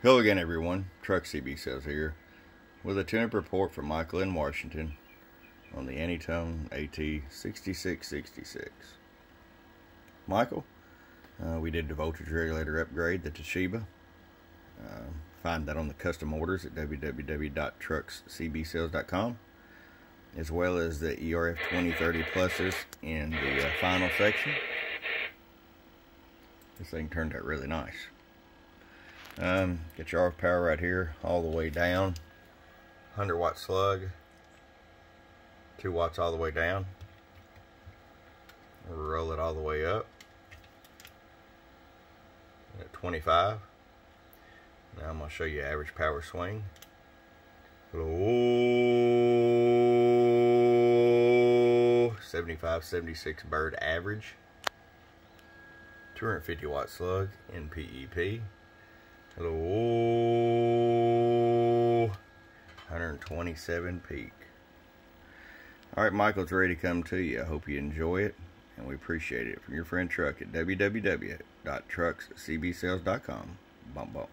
Hello again, everyone. Truck CB Sales here with a tune-up report from Michael in Washington on the Anytone AT-6666. Michael, we did the voltage regulator upgrade, the Toshiba. Find that on the custom orders at www.truckscbsales.com, as well as the ERF 2030 pluses in the final section. This thing turned out really nice. Get your RF power right here, all the way down. 100 watt slug, 2 watts all the way down. We'll roll it all the way up at 25. Now I'm going to show you average power swing. Oh, 75, 76 bird average. 250 watt slug in PEP. Hello, 127 peak. Alright, Michael's ready to come to you. I hope you enjoy it, and we appreciate it. From your friend Truck at www.truckscbsales.com. Bump bump.